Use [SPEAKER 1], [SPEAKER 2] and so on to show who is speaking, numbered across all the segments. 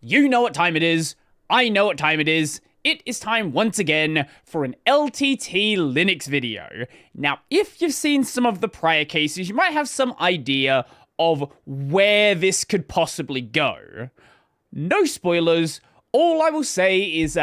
[SPEAKER 1] You know what time it is. I know what time it is. It is time once again for an LTT Linux video. Now, if you've seen some of the prior cases, you might have some idea of where this could possibly go. No spoilers. All I will say is,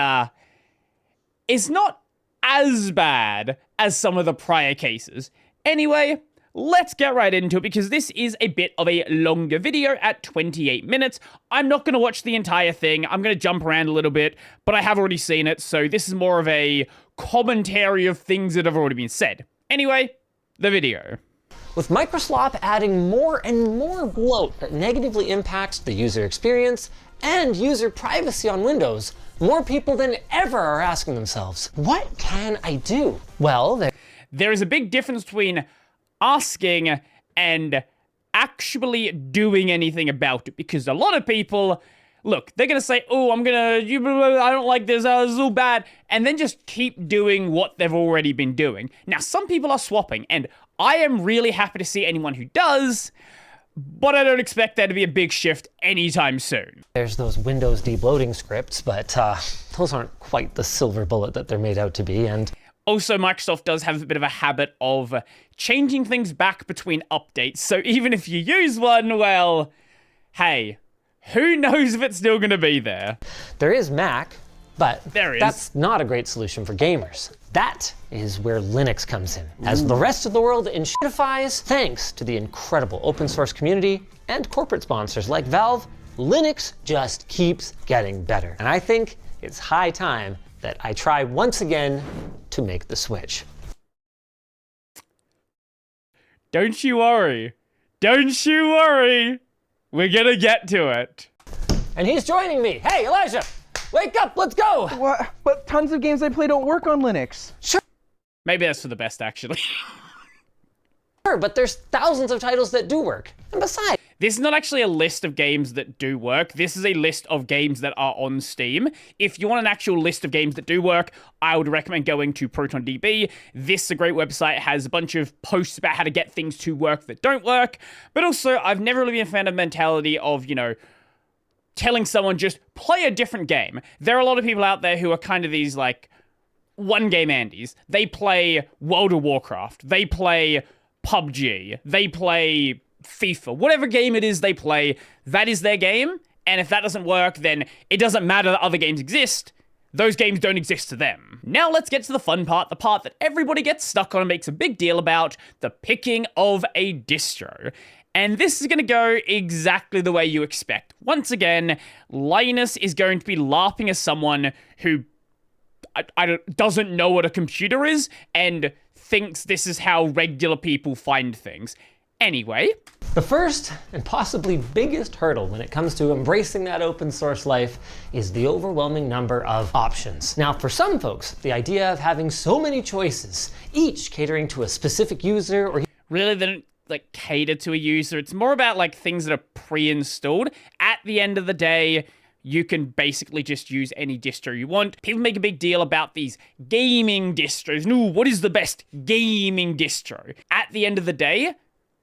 [SPEAKER 1] it's not as bad as some of the prior cases. Anyway, let's get right into it because this is a bit of a longer video at 28 minutes. I'm not going to watch the entire thing. I'm going to jump around a little bit, but I have already seen it, so this is more of a commentary of things that have already been said. Anyway, the video.
[SPEAKER 2] With Microsoft adding more and more bloat that negatively impacts the user experience and user privacy on Windows, more people than ever are asking themselves, what can I do? Well,
[SPEAKER 1] there is a big difference between asking and actually doing anything about it, because a lot of people, look, they're gonna say, oh, I don't like this, this is all bad, and then just keep doing what they've already been doing. Now, some people are swapping, and I am really happy to see anyone who does, but I don't expect there to be a big shift anytime soon.
[SPEAKER 2] There's those Windows debloating scripts, but those aren't quite the silver bullet that they're made out to be, and
[SPEAKER 1] also, Microsoft does have a bit of a habit of changing things back between updates, so even if you use one, well, hey, who knows if it's still going to be there?
[SPEAKER 2] There is Mac, but
[SPEAKER 1] that's
[SPEAKER 2] not a great solution for gamers. That is where Linux comes in. As the rest of the world shitifies, thanks to the incredible open source community and corporate sponsors like Valve, Linux just keeps getting better. And I think it's high time that I try once again to make the switch.
[SPEAKER 1] Don't you worry. Don't you worry. We're gonna get to it.
[SPEAKER 2] And he's joining me. Hey, Elijah, wake up, let's go.
[SPEAKER 3] What? But tons of games I play don't work on Linux.
[SPEAKER 2] Sure,
[SPEAKER 1] Maybe that's for the best, actually.
[SPEAKER 2] but there's thousands of titles that do work. And besides,
[SPEAKER 1] this is not actually a list of games that do work. This is a list of games that are on Steam. If you want an actual list of games that do work, I would recommend going to ProtonDB. This is a great website. It has a bunch of posts about how to get things to work that don't work. But also, I've never really been a fan of the mentality of, you know, telling someone just play a different game. There are a lot of people out there who are kind of these, like, one-game Andes. They play World of Warcraft. They play PUBG. They play FIFA, whatever game it is they play, that is their game, and if that doesn't work, then it doesn't matter that other games exist. Those games don't exist to them. Now let's get to the fun part, the part that everybody gets stuck on and makes a big deal about, the picking of a distro. And this is going to go exactly the way you expect. Once again, Linus is going to be LARPing as someone who doesn't know what a computer is and thinks this is how regular people find things. Anyway,
[SPEAKER 2] the first and possibly biggest hurdle when it comes to embracing that open source life is the overwhelming number of options. Now, for some folks, the idea of having so many choices, each catering to a specific user or
[SPEAKER 1] really they don't like cater to a user. It's more about like things that are pre-installed. At the end of the day, you can basically just use any distro you want. People make a big deal about these gaming distros. No, what is the best gaming distro? At the end of the day,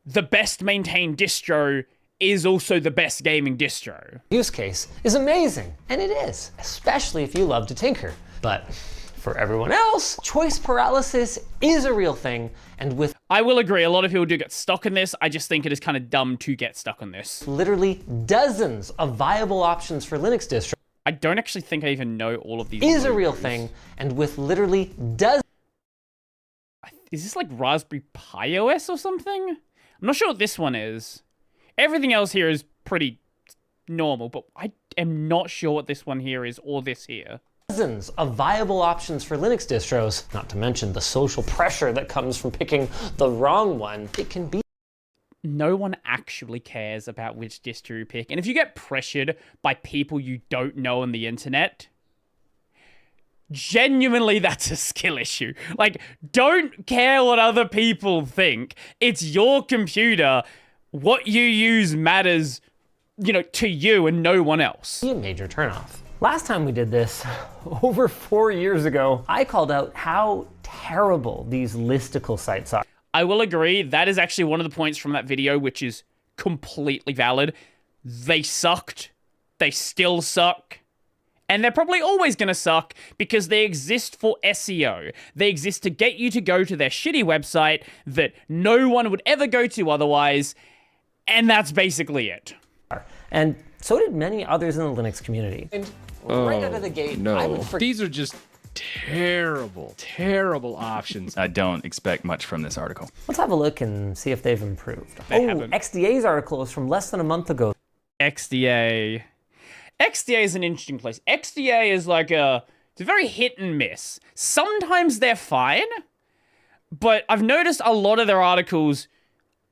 [SPEAKER 1] the best maintained distro is also the best gaming distro.
[SPEAKER 2] Use case is amazing, and it is, especially if you love to tinker. But for everyone else, choice paralysis is a real thing, and with
[SPEAKER 1] I will agree, a lot of people do get stuck in this. I just think it is kind of dumb to get stuck on this.
[SPEAKER 2] Literally dozens of viable options for Linux distro.
[SPEAKER 1] I don't actually think I even know all of these.
[SPEAKER 2] Is a real thing, and with literally dozens.
[SPEAKER 1] Is this like Raspberry Pi OS or something? I'm not sure what this one is. Everything else here is pretty normal, but I am not sure what this one here is or this here.
[SPEAKER 2] Dozens of viable options for Linux distros, not to mention the social pressure that comes from picking the wrong one. It can be.
[SPEAKER 1] No one actually cares about which distro you pick. And if you get pressured by people you don't know on the internet, genuinely, that's a skill issue. Like, don't care what other people think. It's your computer. What you use matters, you know, to you and no one else.
[SPEAKER 2] A major turnoff. Last time we did this, over 4 years ago, I called out how terrible these listicle sites are.
[SPEAKER 1] I will agree, that is actually one of the points from that video, which is completely valid. They sucked They still suck. And they're probably always going to suck because they exist for SEO. They exist to get you to go to their shitty website that no one would ever go to otherwise. And that's basically it.
[SPEAKER 2] And so did many others in the Linux community. And right out of the gate,
[SPEAKER 4] These are just terrible, terrible options.
[SPEAKER 5] I don't expect much from this article.
[SPEAKER 2] Let's have a look and see if they've improved.
[SPEAKER 1] They haven't.
[SPEAKER 2] XDA's article is from less than a month ago.
[SPEAKER 1] XDA. XDA is an interesting place. XDA is like it's a very hit and miss. Sometimes they're fine, but I've noticed a lot of their articles,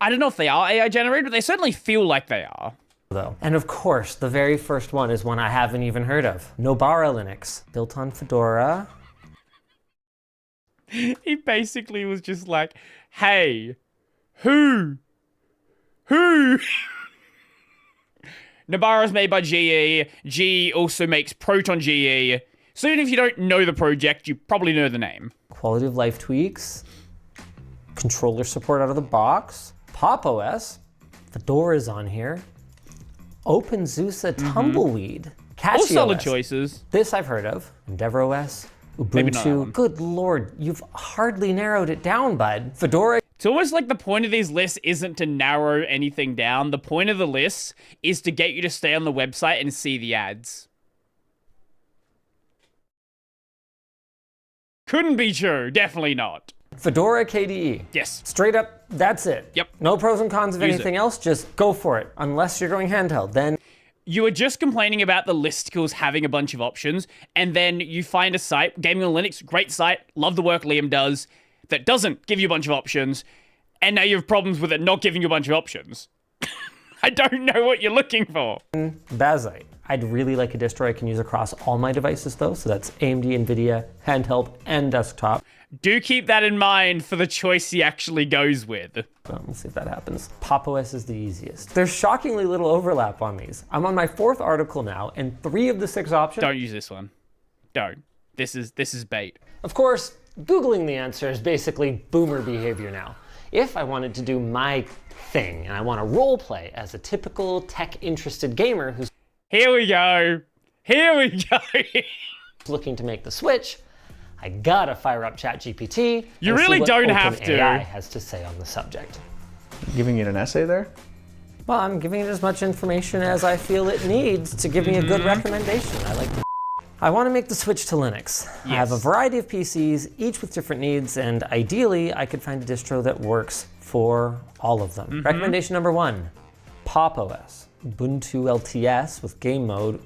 [SPEAKER 1] I don't know if they are AI generated, but they certainly feel like they are.
[SPEAKER 2] Though. And of course, the very first one is one I haven't even heard of. Nobara Linux, built on Fedora.
[SPEAKER 1] He basically was just like, hey, who? Nobara is made by GE. GE also makes Proton GE. So even if you don't know the project, you probably know the name.
[SPEAKER 2] Quality of life tweaks. Controller support out of the box. PopOS. Fedora is on here. OpenSUSE Tumbleweed.
[SPEAKER 1] All solid
[SPEAKER 2] CatchyOS.
[SPEAKER 1] choices.
[SPEAKER 2] This I've heard of. EndeavourOS.
[SPEAKER 1] Maybe not that
[SPEAKER 2] Ubuntu.
[SPEAKER 1] one.
[SPEAKER 2] Good lord, you've hardly narrowed it down, bud. Fedora.
[SPEAKER 1] It's almost like the point of these lists isn't to narrow anything down. The point of the list is to get you to stay on the website and see the ads. Couldn't be true. Definitely not.
[SPEAKER 2] Fedora KDE.
[SPEAKER 1] Yes.
[SPEAKER 2] Straight up, that's it.
[SPEAKER 1] Yep.
[SPEAKER 2] No pros and cons of
[SPEAKER 1] Use
[SPEAKER 2] anything
[SPEAKER 1] it.
[SPEAKER 2] else, just go for it. Unless you're going handheld, then
[SPEAKER 1] You were just complaining about the listicles having a bunch of options, and then you find a site, Gaming on Linux, great site, love the work Liam does, that doesn't give you a bunch of options, and now you have problems with it not giving you a bunch of options. I don't know what you're looking for.
[SPEAKER 2] Bazite. I'd really like a distro I can use across all my devices though, so that's AMD, NVIDIA, handheld, and desktop.
[SPEAKER 1] Do keep that in mind for the choice he actually goes with.
[SPEAKER 2] We'll see if that happens. PopOS is the easiest. There's shockingly little overlap on these. I'm on my 4th article now, and 3 of the 6 options.
[SPEAKER 1] Don't use this one. Don't. This is bait.
[SPEAKER 2] Of course, Googling the answer is basically boomer behavior now. If I wanted to do my thing, and I want to role play as a typical tech-interested gamer who's
[SPEAKER 1] Here we go. Here we go.
[SPEAKER 2] looking to make the switch, I gotta fire up ChatGPT.
[SPEAKER 1] You
[SPEAKER 2] and see
[SPEAKER 1] really
[SPEAKER 2] what
[SPEAKER 1] don't have to.
[SPEAKER 2] OpenAI has to say on the subject.
[SPEAKER 3] Giving it an essay there?
[SPEAKER 2] Well, I'm giving it as much information as I feel it needs to give me a good recommendation. I want to make the switch to Linux. I have a variety of PCs, each with different needs, and ideally I could find a distro that works for all of them. Recommendation number 1, PopOS. Ubuntu LTS with game mode.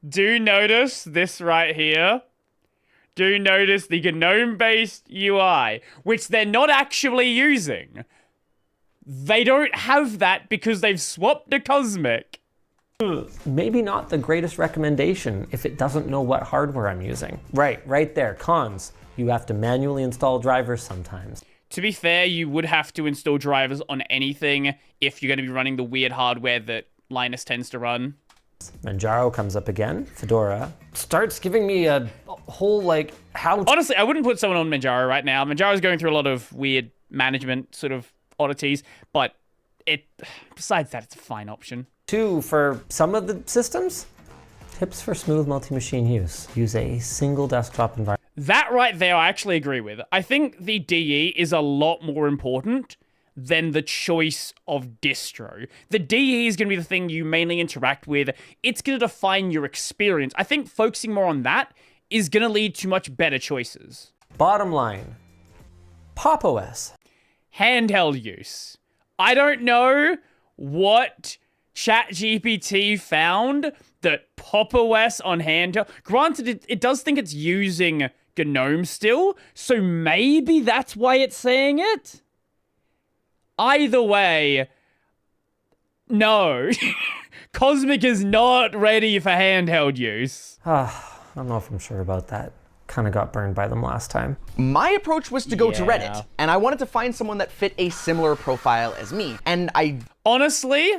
[SPEAKER 1] Do notice this right here. Do notice the GNOME-based UI, which they're not actually using. They don't have that because they've swapped to Cosmic.
[SPEAKER 2] Maybe not the greatest recommendation if it doesn't know what hardware I'm using. Right there, cons. You have to manually install drivers sometimes.
[SPEAKER 1] To be fair, you would have to install drivers on anything if you're going to be running the weird hardware that Linus tends to run.
[SPEAKER 2] Manjaro comes up again. Fedora starts giving me a whole, how...
[SPEAKER 1] Honestly, I wouldn't put someone on Manjaro right now. Manjaro's going through a lot of weird management sort of oddities, but besides that, it's a fine option.
[SPEAKER 2] 2 for some of the systems. Tips for smooth multi-machine use. Use a single desktop environment.
[SPEAKER 1] That right there, I actually agree with. I think the DE is a lot more important than the choice of distro. The DE is going to be the thing you mainly interact with. It's going to define your experience. I think focusing more on that is going to lead to much better choices.
[SPEAKER 2] Bottom line, PopOS.
[SPEAKER 1] Handheld use. I don't know what ChatGPT found that PopOS on handheld... Granted, it does think it's using GNOME still, so maybe that's why it's saying it? Either way, no. Cosmic is not ready for handheld use.
[SPEAKER 2] I don't know if I'm sure about that. Kind of got burned by them last time.
[SPEAKER 6] My approach was to go to
[SPEAKER 1] Yeah.
[SPEAKER 6] Reddit, and I wanted to find someone that fit a similar profile as me. And
[SPEAKER 1] Honestly,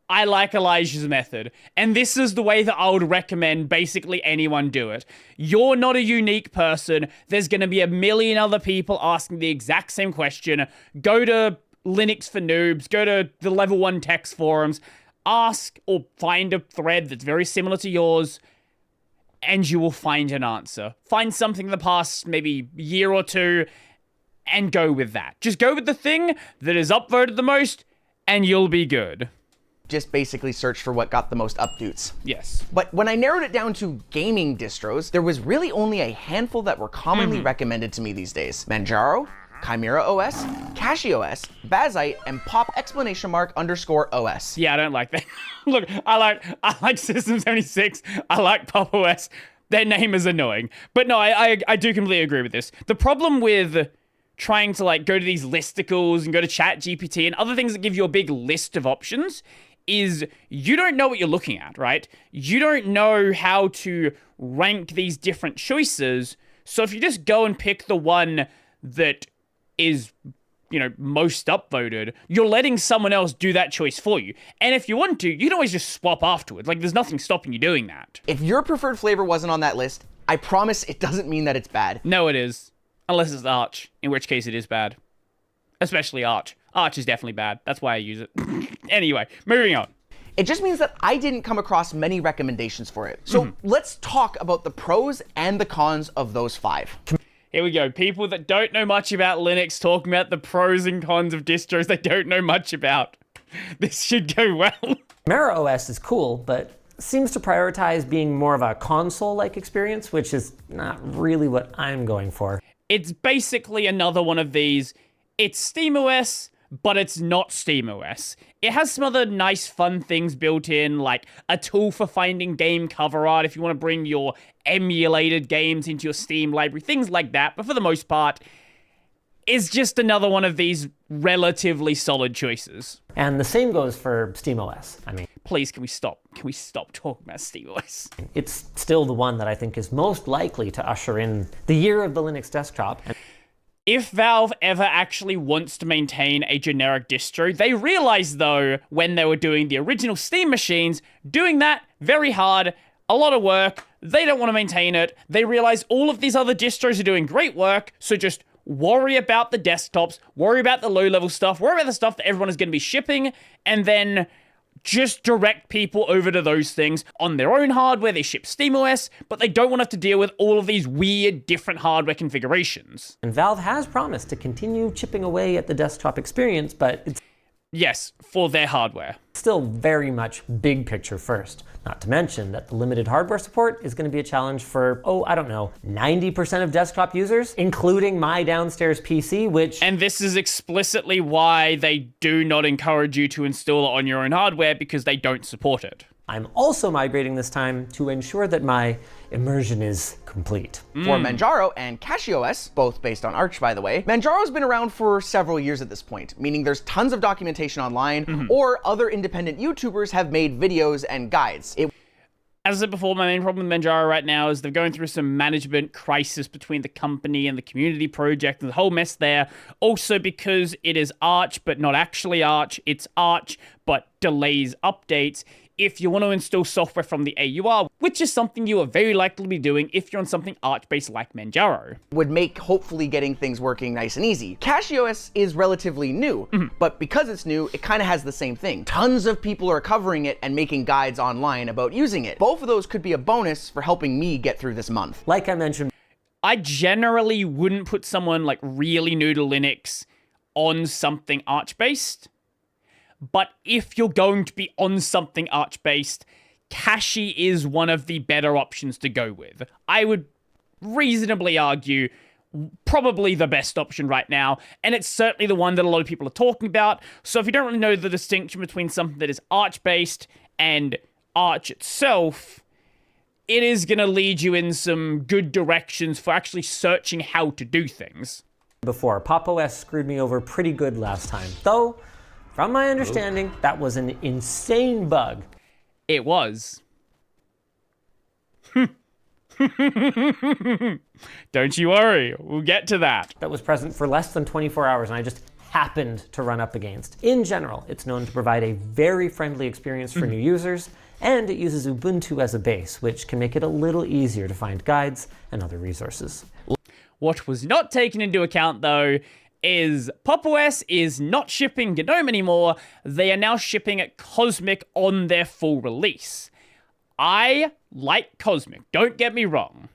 [SPEAKER 1] I like Elijah's method, and this is the way that I would recommend basically anyone do it. You're not a unique person. There's going to be a million other people asking the exact same question. Go to Linux for Noobs, go to the Level 1 text forums, ask or find a thread that's very similar to yours, and you will find an answer. Find something in the past maybe year or two, and go with that. Just go with the thing that is upvoted the most, and you'll be good.
[SPEAKER 6] Just basically search for what got the most updates.
[SPEAKER 1] Yes.
[SPEAKER 6] But when I narrowed it down to gaming distros, there was really only a handful that were commonly recommended to me these days. Manjaro, Chimera OS, CachyOS, Bazite, and pop!_OS.
[SPEAKER 1] Yeah, I don't like that. Look, I like System 76. I like PopOS. Their name is annoying. But no, I do completely agree with this. The problem with trying to like go to these listicles and go to ChatGPT and other things that give you a big list of options is you don't know what you're looking at, right? You don't know how to rank these different choices. So if you just go and pick the one that is, you know, most upvoted, you're letting someone else do that choice for you. And if you want to, you can always just swap afterwards. Like, there's nothing stopping you doing that.
[SPEAKER 6] If your preferred flavor wasn't on that list, I promise it doesn't mean that it's bad.
[SPEAKER 1] No, it is. Unless it's Arch, in which case it is bad. Especially Arch. Arch is definitely bad. That's why I use it. Anyway, moving on.
[SPEAKER 6] It just means that I didn't come across many recommendations for it. So let's talk about the pros and the cons of those 5.
[SPEAKER 1] Here we go. People that don't know much about Linux talking about the pros and cons of distros they don't know much about. This should go well.
[SPEAKER 2] Chimera OS is cool, but seems to prioritize being more of a console-like experience, which is not really what I'm going for.
[SPEAKER 1] It's basically another one of these. It's SteamOS, but it's not SteamOS. It has some other nice, fun things built in, like a tool for finding game cover art if you want to bring your emulated games into your Steam library, things like that. But for the most part, it's just another one of these relatively solid choices.
[SPEAKER 2] And the same goes for SteamOS. I mean,
[SPEAKER 1] please, can we stop? Can we stop talking about SteamOS?
[SPEAKER 2] It's still the one that I think is most likely to usher in the year of the Linux desktop.
[SPEAKER 1] If Valve ever actually wants to maintain a generic distro, they realized, though, when they were doing the original Steam machines, doing that, very hard, a lot of work, they don't want to maintain it. They realize all of these other distros are doing great work, so just worry about the desktops, worry about the low-level stuff, worry about the stuff that everyone is going to be shipping, and then just direct people over to those things on their own hardware. They ship SteamOS, but they don't want to have to deal with all of these weird, different hardware configurations.
[SPEAKER 2] And Valve has promised to continue chipping away at the desktop experience, but it's
[SPEAKER 1] yes, for their hardware.
[SPEAKER 2] Still very much big picture first. Not to mention that the limited hardware support is going to be a challenge for, 90% of desktop users, including my downstairs PC, which...
[SPEAKER 1] And this is explicitly why they do not encourage you to install it on your own hardware, because they don't support it.
[SPEAKER 2] I'm also migrating this time to ensure that my immersion is complete.
[SPEAKER 6] For Manjaro and CachyOS, both based on Arch by the way, Manjaro's been around for several years at this point, meaning there's tons of documentation online, or other independent YouTubers have made videos and guides.
[SPEAKER 1] As I said before, my main problem with Manjaro right now is they're going through some management crisis between the company and the community project and the whole mess there. Also because it is Arch, but not actually Arch. It's Arch, but delays updates. If you want to install software from the AUR, which is something you are very likely to be doing if you're on something Arch-based like Manjaro.
[SPEAKER 6] Would make hopefully getting things working nice and easy. CachyOS is relatively new, but because it's new, it kind of has the same thing. Tons of people are covering it and making guides online about using it. Both of those could be a bonus for helping me get through this month.
[SPEAKER 2] Like I mentioned,
[SPEAKER 1] I generally wouldn't put someone like really new to Linux on something Arch-based. But if you're going to be on something Arch-based, Cachy is one of the better options to go with. I would reasonably argue probably the best option right now, and it's certainly the one that a lot of people are talking about. So if you don't really know the distinction between something that is Arch-based and Arch itself, it is going to lead you in some good directions for actually searching how to do things.
[SPEAKER 2] Before, PopOS screwed me over pretty good last time, though. From my understanding, that was an insane bug.
[SPEAKER 1] It was. Don't you worry, we'll get to that.
[SPEAKER 2] That was present for less than 24 hours, and I just happened to run up against. In general, it's known to provide a very friendly experience for new users, and it uses Ubuntu as a base, which can make it a little easier to find guides and other resources.
[SPEAKER 1] What was not taken into account, though, is PopOS is not shipping GNOME anymore. They are now shipping Cosmic on their full release. I like Cosmic, don't get me wrong.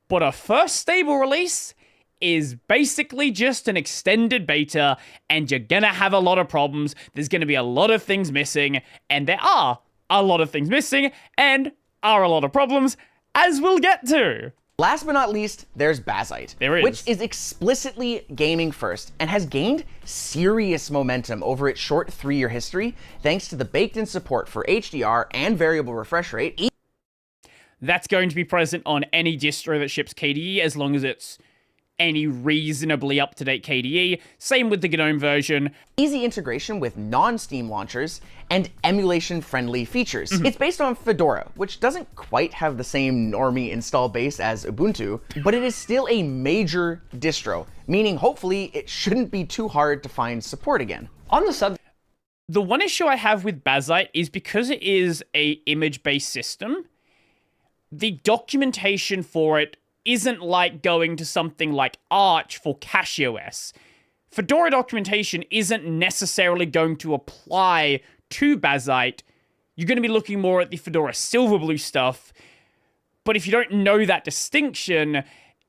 [SPEAKER 1] But a first stable release is basically just an extended beta, and you're gonna have a lot of problems. There's gonna be a lot of things missing, and there are a lot of things missing, and are a lot of problems, as we'll get to.
[SPEAKER 6] Last but not least, there's Bazzite,
[SPEAKER 1] There is.
[SPEAKER 6] which is explicitly gaming first and has gained serious momentum over its short 3-year history thanks to the baked-in support for HDR and variable refresh rate.
[SPEAKER 1] That's going to be present on any distro that ships KDE as long as it's any reasonably up-to-date KDE. Same with the GNOME version.
[SPEAKER 6] Easy integration with non-Steam launchers, and emulation-friendly features. It's based on Fedora, which doesn't quite have the same normie install base as Ubuntu, but it is still a major distro, meaning hopefully it shouldn't be too hard to find support again.
[SPEAKER 2] On the subject,
[SPEAKER 1] The one issue I have with Bazzite is because it is a image-based system, the documentation for it isn't like going to something like Arch for CachyOS. Fedora documentation isn't necessarily going to apply to Bazzite. You're going to be looking more at the Fedora Silverblue stuff. But if you don't know that distinction,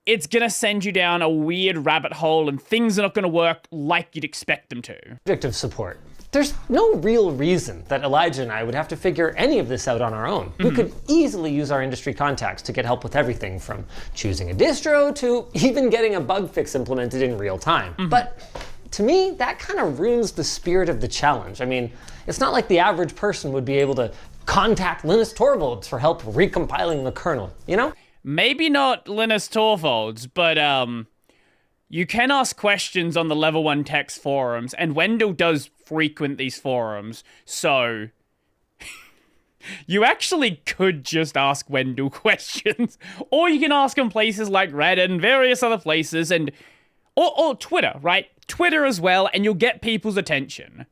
[SPEAKER 1] it's going to send you down a weird rabbit hole and things are not going to work like you'd expect them to.
[SPEAKER 2] of support. There's no real reason that Elijah and I would have to figure any of this out on our own. We could easily use our industry contacts to get help with everything from choosing a distro to even getting a bug fix implemented in real time. But to me, that kind of ruins the spirit of the challenge. I mean, it's not like the average person would be able to contact Linus Torvalds for help recompiling the kernel, you know?
[SPEAKER 1] Maybe not Linus Torvalds, but you can ask questions on the Level 1 text forums, and Wendell does frequent these forums, so you actually could just ask Wendell questions, or you can ask him places like Reddit and various other places, and or Twitter, right? Twitter as well, and you'll get people's attention.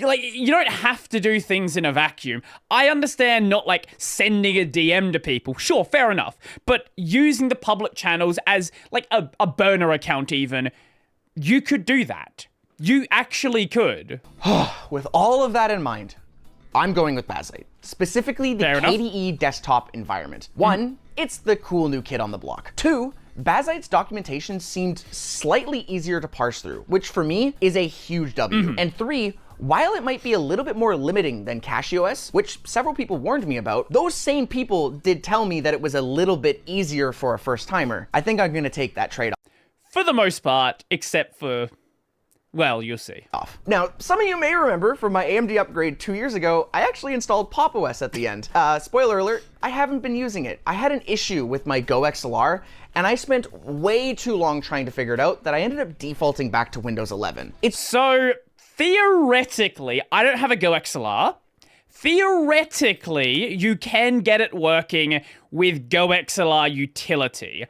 [SPEAKER 1] Like, you don't have to do things in a vacuum. I understand not, like, sending a DM to people. Sure, fair enough. But using the public channels as, like, a burner account even, you could do that. You actually could.
[SPEAKER 6] With all of that in mind, I'm going with Bazzite, specifically the
[SPEAKER 1] Fair enough.
[SPEAKER 6] KDE desktop environment. One, it's the cool new kid on the block. Two, Bazzite's documentation seemed slightly easier to parse through, which for me is a huge W. And three, while it might be a little bit more limiting than CachyOS, which several people warned me about, those same people did tell me that it was a little bit easier for a first timer. I think I'm gonna take that trade-off.
[SPEAKER 1] For the most part, except for, well, you'll see.
[SPEAKER 6] Now, some of you may remember from my AMD upgrade 2 years ago, I actually installed PopOS at the end. Spoiler alert, I haven't been using it. I had an issue with my Go XLR, and I spent way too long trying to figure it out that I ended up defaulting back to Windows 11.
[SPEAKER 1] So, theoretically, I don't have a Go XLR. Theoretically, you can get it working with Go XLR utility.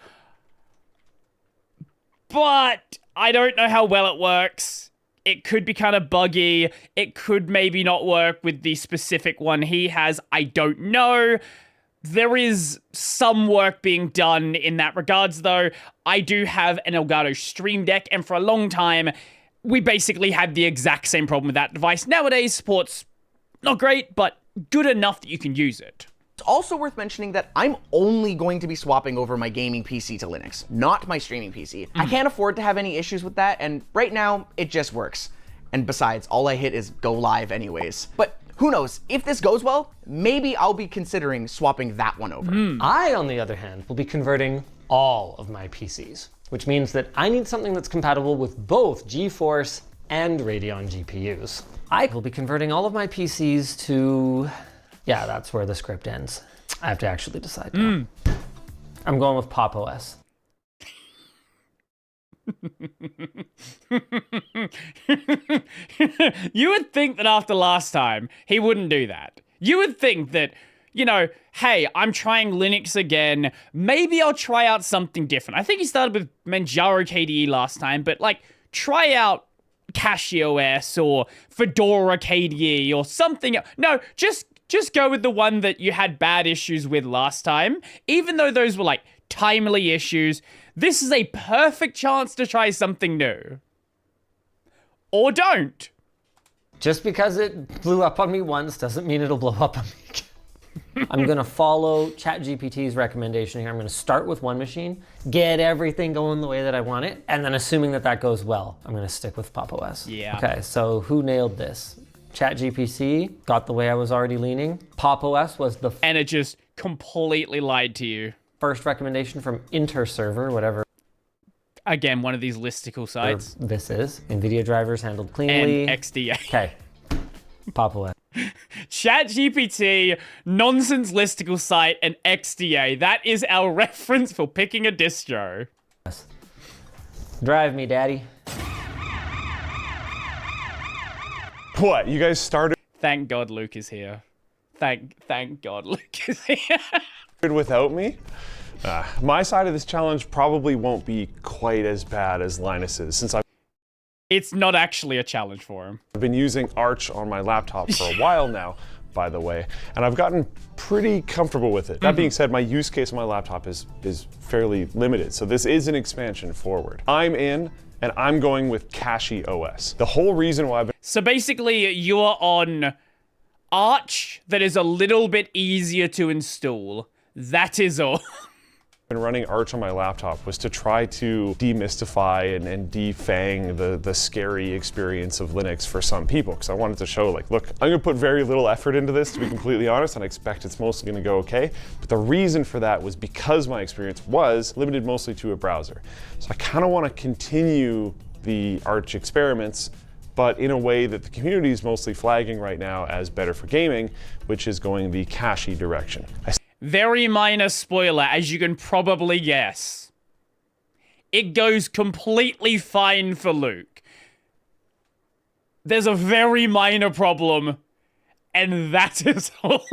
[SPEAKER 1] But I don't know how well it works. It could be kind of buggy. It could maybe not work with the specific one he has. I don't know. There is some work being done in that regards, though. I do have an Elgato Stream Deck, and for a long time, we basically had the exact same problem with that device. Nowadays, support's not great, but good enough that you can use it.
[SPEAKER 6] It's also worth mentioning that I'm only going to be swapping over my gaming PC to Linux, not my streaming PC. I can't afford to have any issues with that, and right now, it just works. And besides, all I hit is go live anyways. But who knows, if this goes well, maybe I'll be considering swapping that one over.
[SPEAKER 2] I, on the other hand, will be converting all of my PCs, which means that I need something that's compatible with both GeForce and Radeon GPUs. I will be converting all of my PCs to... Yeah, that's where the script ends. I have to actually decide now. I'm going with PopOS.
[SPEAKER 1] You would think that after last time, he wouldn't do that. You would think that, you know, hey, I'm trying Linux again. Maybe I'll try out something different. I think he started with Manjaro KDE last time, but, like, try out CachyOS or Fedora KDE or something. No, just go with the one that you had bad issues with last time. Even though those were, like, timely issues, This is a perfect chance to try something new. Or don't.
[SPEAKER 2] Just because it blew up on me once doesn't mean it'll blow up on me. I'm gonna follow ChatGPT's recommendation here. I'm gonna start with one machine, get everything going the way that I want it, and then assuming that that goes well, I'm gonna stick with PopOS.
[SPEAKER 1] Yeah.
[SPEAKER 2] Okay, so who nailed this? ChatGPT got the way I was already leaning. PopOS was the
[SPEAKER 1] And it just completely lied to you.
[SPEAKER 2] first recommendation from InterServer, whatever
[SPEAKER 1] Again, one of these listicle sites.
[SPEAKER 2] this is. NVIDIA drivers handled cleanly.
[SPEAKER 1] And XDA.
[SPEAKER 2] Okay, PopOS.
[SPEAKER 1] ChatGPT, nonsense listicle site, and XDA. That is our reference for picking a distro.
[SPEAKER 2] Drive me, daddy.
[SPEAKER 7] What, you guys started
[SPEAKER 1] Thank God Luke is here. Thank God Luke is here.
[SPEAKER 7] without me? My side of this challenge probably won't be quite as bad as Linus's, since I've
[SPEAKER 1] It's not actually a challenge for him.
[SPEAKER 7] been using Arch on my laptop for a while now, by the way, and I've gotten pretty comfortable with it. That being said, my use case on my laptop is fairly limited, so this is an expansion forward. I'm in, and I'm going with CachyOS. The whole reason why I've been
[SPEAKER 1] So basically, you are on Arch that is a little bit easier to install. That is all.
[SPEAKER 7] running Arch on my laptop was to try to demystify and defang the scary experience of Linux for some people, because I wanted to show, like, look, I'm gonna put very little effort into this, to be completely honest, and I expect it's mostly gonna go okay. But the reason for that was because my experience was limited mostly to a browser. So I kind of want to continue the Arch experiments, but in a way that the community is mostly flagging right now as better for gaming, which is going the Cachy direction.
[SPEAKER 1] Very minor spoiler, as you can probably guess. It goes completely fine for Luke. There's a very minor problem, and that is all.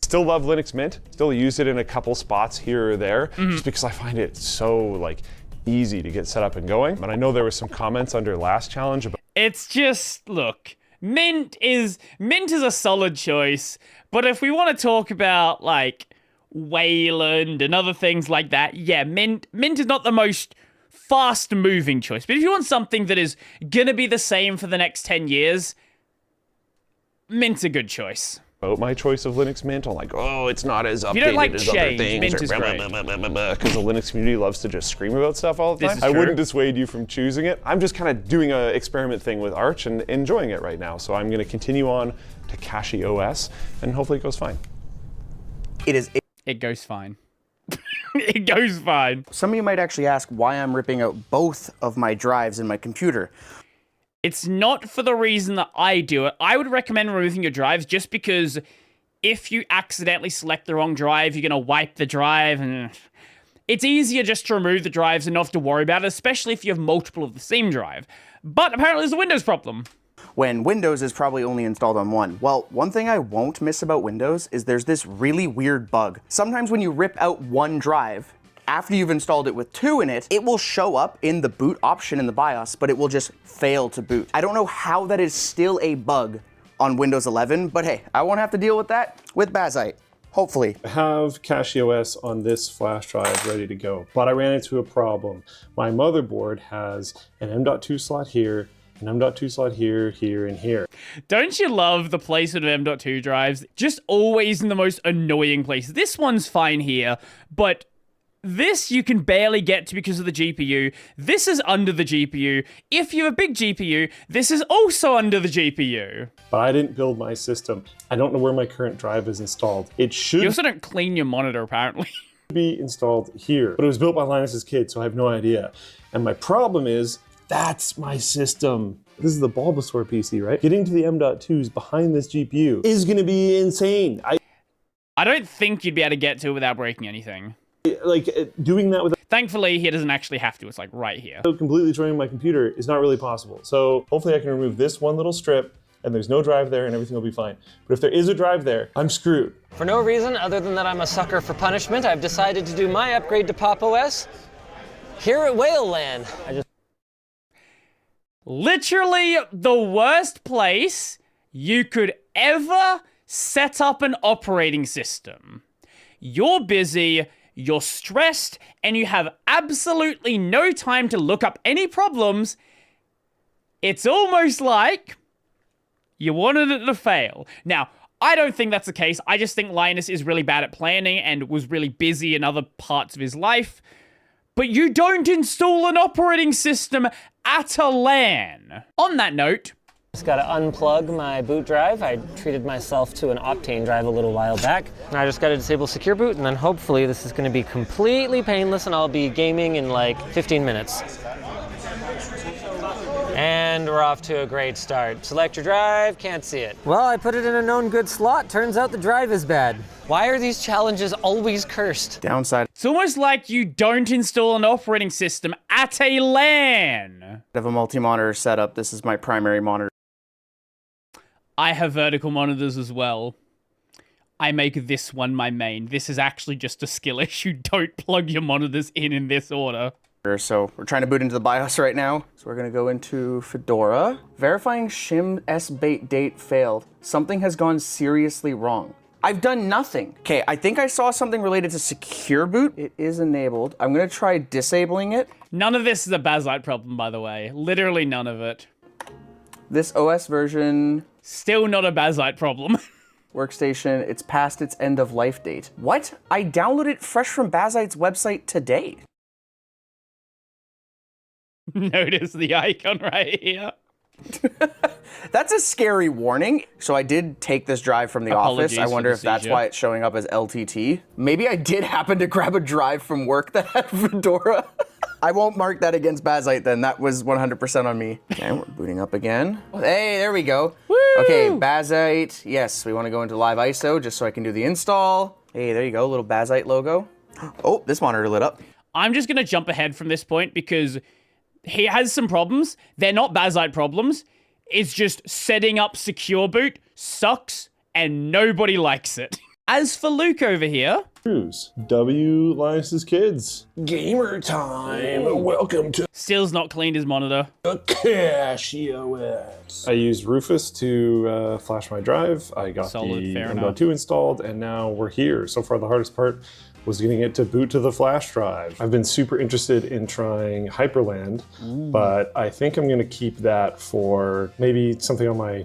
[SPEAKER 7] Still love Linux Mint, still use it in a couple spots here or there, just because I find it so, like, easy to get set up and going. And I know there was some comments under last challenge about
[SPEAKER 1] It's just, look, Mint is a solid choice, but if we want to talk about, like, Wayland and other things like that, yeah, Mint is not the most fast-moving choice. But if you want something that is gonna be the same for the next 10 years, Mint's a good choice.
[SPEAKER 7] my choice of Linux Mint. I'm like, oh, it's not as updated
[SPEAKER 1] you don't like
[SPEAKER 7] as
[SPEAKER 1] change,
[SPEAKER 7] other things.
[SPEAKER 1] Mint is great.
[SPEAKER 7] Because the Linux community loves to just scream about stuff all the
[SPEAKER 1] This
[SPEAKER 7] time.
[SPEAKER 1] is
[SPEAKER 7] I
[SPEAKER 1] true.
[SPEAKER 7] wouldn't dissuade you from choosing it. I'm just kind of doing an experiment thing with Arch and enjoying it right now. So I'm going to continue on to CachyOS, and hopefully it goes fine.
[SPEAKER 1] It goes fine. It goes fine.
[SPEAKER 6] Some of you might actually ask why I'm ripping out both of my drives in my computer.
[SPEAKER 1] It's not for the reason that I do it. I would recommend removing your drives just because if you accidentally select the wrong drive, you're going to wipe the drive. And it's easier just to remove the drives and not have to worry about it, especially if you have multiple of the same drive. But apparently there's a Windows problem.
[SPEAKER 6] When Windows is probably only installed on one. Well, one thing I won't miss about Windows is there's this really weird bug. Sometimes when you rip out one drive, after you've installed it with two in it, it will show up in the boot option in the BIOS, but it will just fail to boot. I don't know how that is still a bug on Windows 11, but hey, I won't have to deal with that with Bazite. Hopefully.
[SPEAKER 8] I have CachyOS on this flash drive ready to go, but I ran into a problem. My motherboard has an M.2 slot here, an M.2 slot here, here, and here.
[SPEAKER 1] Don't you love the placement of M.2 drives? Just always in the most annoying places. This one's fine here, but this you can barely get to because of the GPU. This is under the GPU. If you have a big GPU, this is also under the GPU.
[SPEAKER 8] But I didn't build my system. I don't know where my current drive is installed. It should
[SPEAKER 1] You also don't clean your monitor, apparently.
[SPEAKER 8] be installed here, but it was built by Linus's kid, so I have no idea. And my problem is, that's my system. This is the Bulbasaur PC, right? Getting to the M.2s behind this GPU is gonna be insane.
[SPEAKER 1] I don't think you'd be able to get to it without breaking anything.
[SPEAKER 8] Doing that without
[SPEAKER 1] Thankfully, he doesn't actually have to. It's like right here.
[SPEAKER 8] completely destroying my computer is not really possible. So hopefully I can remove this one little strip and there's no drive there and everything will be fine. But if there is a drive there, I'm screwed.
[SPEAKER 2] For no reason other than that I'm a sucker for punishment, I've decided to do my upgrade to PopOS here at Whale Land.
[SPEAKER 1] Literally the worst place you could ever set up an operating system. You're busy you're stressed, and you have absolutely no time to look up any problems, it's almost like you wanted it to fail. Now, I don't think that's the case. I just think Linus is really bad at planning and was really busy in other parts of his life. But you don't install an operating system at a LAN. On that note,
[SPEAKER 2] Just gotta unplug my boot drive. I treated myself to an Optane drive a little while back. I just gotta disable secure boot, and then hopefully this is gonna be completely painless and I'll be gaming in like 15 minutes. And we're off to a great start. Select your drive, can't see it. Well, I put it in a known good slot. Turns out the drive is bad. Why are these challenges always cursed?
[SPEAKER 6] Downside
[SPEAKER 1] it's almost like you don't install an operating system at a LAN.
[SPEAKER 6] of a multi-monitor setup, this is my primary monitor.
[SPEAKER 1] I have vertical monitors as well. I make this one my main. This is actually just a skill issue. Don't plug your monitors in this order.
[SPEAKER 6] So we're trying to boot into the BIOS right now. So we're gonna go into Fedora. Verifying shim sbait date failed. Something has gone seriously wrong. I've done nothing. Okay, I think I saw something related to secure boot. It is enabled. I'm gonna try disabling it.
[SPEAKER 1] None of this is a Bazite problem, by the way. Literally none of it.
[SPEAKER 6] This OS version
[SPEAKER 1] Still not a Bazite problem.
[SPEAKER 6] workstation, it's past its end of life date. What? I downloaded it fresh from Bazite's website today.
[SPEAKER 1] Notice the icon right here.
[SPEAKER 6] That's a scary warning. So I did take this drive from the
[SPEAKER 1] Apologies
[SPEAKER 6] office. I
[SPEAKER 1] for
[SPEAKER 6] wonder
[SPEAKER 1] the
[SPEAKER 6] if that's
[SPEAKER 1] seizure.
[SPEAKER 6] why it's showing up as LTT. Maybe I did happen to grab a drive from work that had Fedora. I won't mark that against Bazite then. That was 100% on me. Okay, we're booting up again. Hey, there we go.
[SPEAKER 1] Woo!
[SPEAKER 6] Okay, Bazite. Yes, we want to go into live ISO just so I can do the install. Hey, there you go, little Bazite logo. Oh, this monitor lit up.
[SPEAKER 1] I'm just going to jump ahead from this point because he has some problems. They're not Bazite problems. It's just setting up secure boot sucks and nobody likes it. As for Luke over here,
[SPEAKER 8] Cruise. W Linus's kids. Gamer time. Welcome to
[SPEAKER 1] still's not cleaned his monitor.
[SPEAKER 8] PopOS. I used Rufus to flash my drive. I got
[SPEAKER 1] Solid,
[SPEAKER 8] the
[SPEAKER 1] fair
[SPEAKER 8] M.2 installed, and now we're here. So far, the hardest part was getting it to boot to the flash drive. I've been super interested in trying Hyperland, but I think I'm gonna keep that for maybe something on my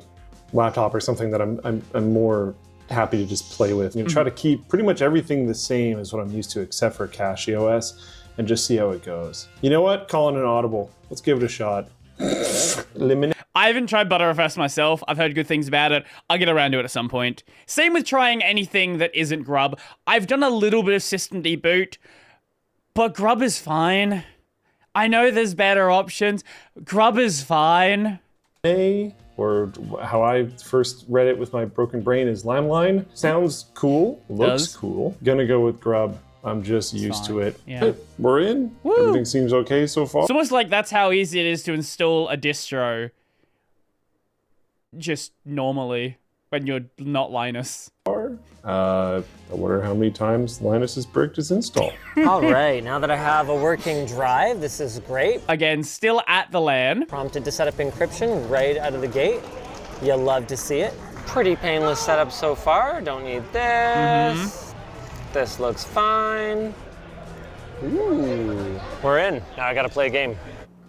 [SPEAKER 8] laptop or something that I'm more happy to just play with. Try to keep pretty much everything the same as what I'm used to, except for CachyOS, and just see how it goes. You know what? Calling an audible. Let's give it a shot. Eliminate.
[SPEAKER 1] I haven't tried Butterfs myself. I've heard good things about it. I'll get around to it at some point. Same with trying anything that isn't Grub. I've done a little bit of system deboot, but Grub is fine. I know there's better options. Grub is fine.
[SPEAKER 8] Or how I first read it with my broken brain is Limelight. Sounds cool, looks cool. Gonna go with Grub. I'm just used to it.
[SPEAKER 1] Yeah.
[SPEAKER 8] But we're in.
[SPEAKER 1] Woo.
[SPEAKER 8] Everything seems okay so far.
[SPEAKER 1] It's almost like that's how easy it is to install a distro just normally when you're not Linus.
[SPEAKER 8] I wonder how many times Linus has bricked his install.
[SPEAKER 2] All right, now that I have a working drive, this is great.
[SPEAKER 1] Again, still at the LAN.
[SPEAKER 2] Prompted to set up encryption right out of the gate. You'll love to see it. Pretty painless setup so far. Don't need this. This looks fine. Ooh, we're in. Now I gotta play a game.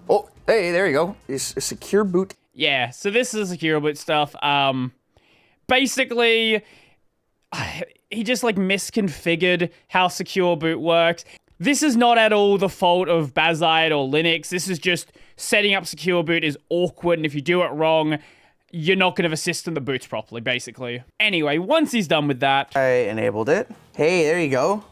[SPEAKER 6] Oh, hey, there you go. It's a secure boot.
[SPEAKER 1] Yeah, so this is secure boot stuff. Basically, he just like misconfigured how secure boot works. This is not at all the fault of Bazite or Linux. This is just setting up secure boot is awkward, and if you do it wrong, you're not going to have a system that boots properly, basically. Anyway, once he's done with that,
[SPEAKER 6] I enabled it. Hey, there you go.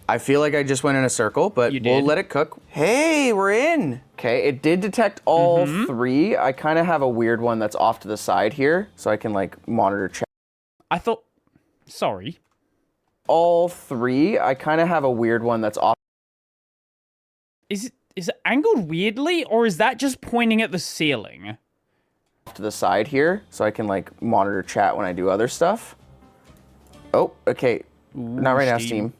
[SPEAKER 6] I feel like I just went in a circle, but we'll let it cook. Hey, we're in. Okay, it did detect all three. I kind of have a weird one that's off to the side here, so I can like monitor chat.
[SPEAKER 1] I thought, sorry.
[SPEAKER 6] All three, I kind of have a weird one that's off.
[SPEAKER 1] Is it angled weirdly, or is that just pointing at the ceiling?
[SPEAKER 6] To the side here, so I can like monitor chat when I do other stuff. Oh, okay. Not right now, Steam.